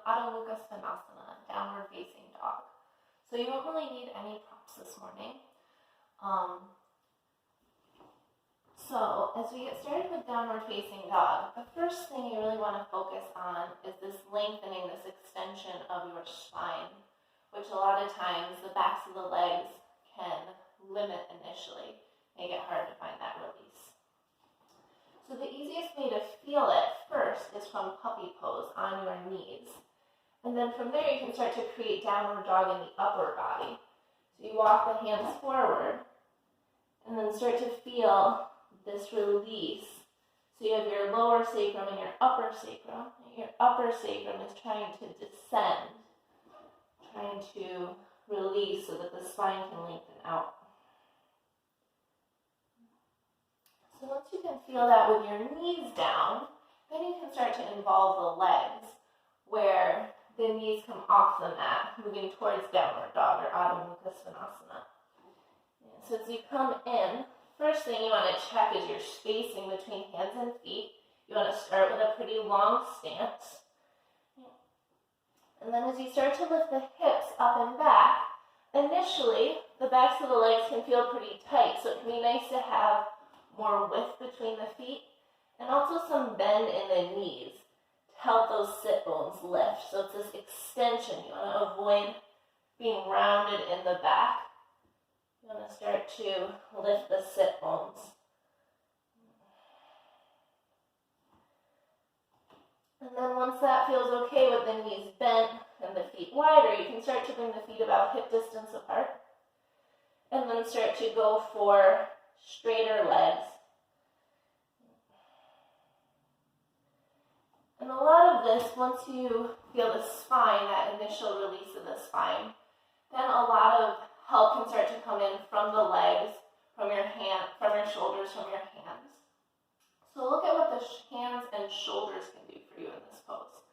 Adho Svanasana, downward facing dog. So you won't really need any props this morning. So as we get started with downward facing dog, the first thing you really want to focus on is this lengthening, this extension of your spine, which a lot of times the backs of the legs can limit initially, make it hard to find that release. So the easiest way to feel it first is from puppy pose on your knees. And then from there you can start to create downward dog in the upper body. So you walk the hands forward and then start to feel this release. So you have your lower sacrum and your upper sacrum. Your upper sacrum is trying to descend, trying to release so that the spine can lengthen out. So once you can feel that with your knees down, then you can start to involve the legs, where the knees come off the mat, moving towards downward dog or Adho Svanasana. So as you come in, first thing you want to check is your spacing between hands and feet. You want to start with a pretty long stance. And then as you start to lift the hips up and back, initially the backs of the legs can feel pretty tight, so it can be nice to have more width between the feet and also some bend in the knees to help those sit bones lift. So it's this extension. You want to avoid being rounded in the back. You want to start to lift the sit bones. And then once that feels okay with the knees bent and the feet wider, you can start to bring the feet about hip distance apart. And then start to go for straighter legs. And a lot of this, once you feel the spine, that initial release of the spine, then a lot of help can start to come in from the legs, from your hand, from your shoulders, from your hands. So look at what the hands and shoulders can do for you in this pose.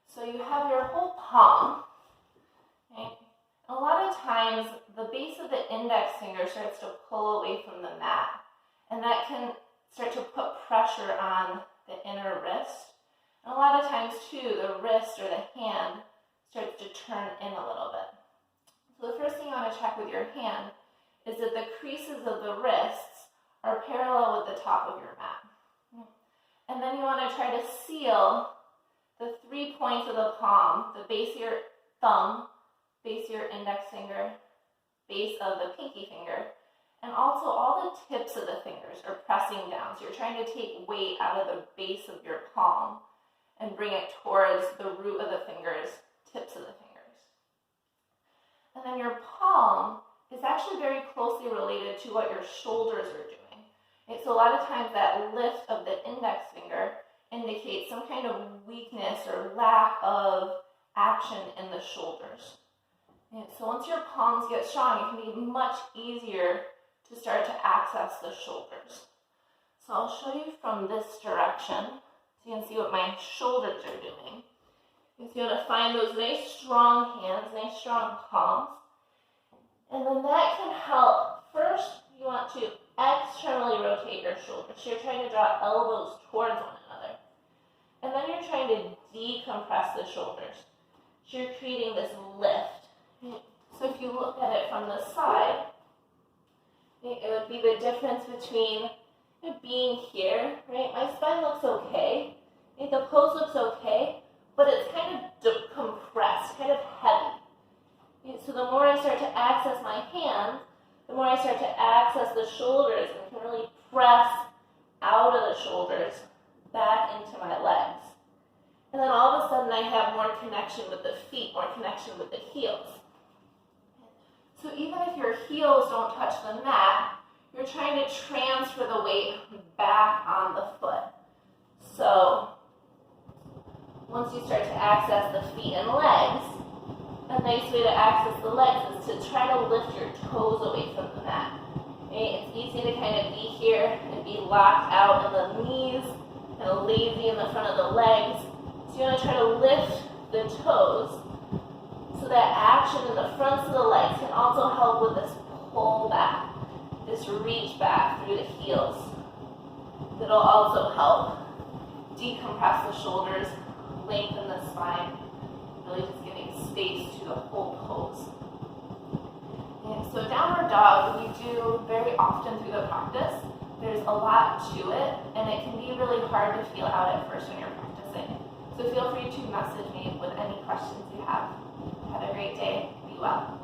So you have your whole palm. Okay? A lot of times, the base of the index finger starts to pull away from the mat, and that can start to put pressure on the inner wrist. And a lot of times, too, the wrist or the hand starts to turn in a little bit. So the first thing you want to check with your hand is that the creases of the wrists are parallel with the top of your mat. And then you want to try to seal the 3 points of the palm, the base of your thumb, base of your index finger, base of the pinky finger, and also all the tips of the fingers are pressing down. So you're trying to take weight out of the base of your palm and bring it towards the root of the fingers, tips of the fingers. And then your palm is actually very closely related to what your shoulders are doing. Okay, so a lot of times that lift of the index finger indicates some kind of weakness or lack of action in the shoulders. And so once your palms get strong, it can be much easier to start to access the shoulders. So I'll show you from this direction so you can see what my shoulders are doing. So you want to find those nice strong hands, nice strong palms. And then that can help. First, you want to externally rotate your shoulders. So you're trying to draw elbows towards one another. And then you're trying to decompress the shoulders. So you're creating this lift. So if you look at it from the side, it would be the difference between being here, right? My spine looks okay. The pose looks okay, but it's kind of compressed, kind of heavy. So the more I start to access my hands, the more I start to access the shoulders and can really press out of the shoulders back into my legs. And then all of a sudden I have more connection with the feet, more connection with the heels. So even if your heels don't touch the mat, you're trying to transfer the weight back on the foot. So once you start to access the feet and legs, a nice way to access the legs is to try to lift your toes away from the mat. Okay? It's easy to kind of be here and be locked out in the knees, kind of lazy in the front of the legs. So you want to try to lift the toes so that action in the fronts of the legs can also help with this pull back, this reach back through the heels. That'll also help decompress the shoulders, lengthen the spine, really just giving space to the whole pose. And so downward dog, we do very often through the practice. There's a lot to it, and it can be really hard to feel out at first when you're practicing. So feel free to message me with any questions you have. Have a great day. Be well.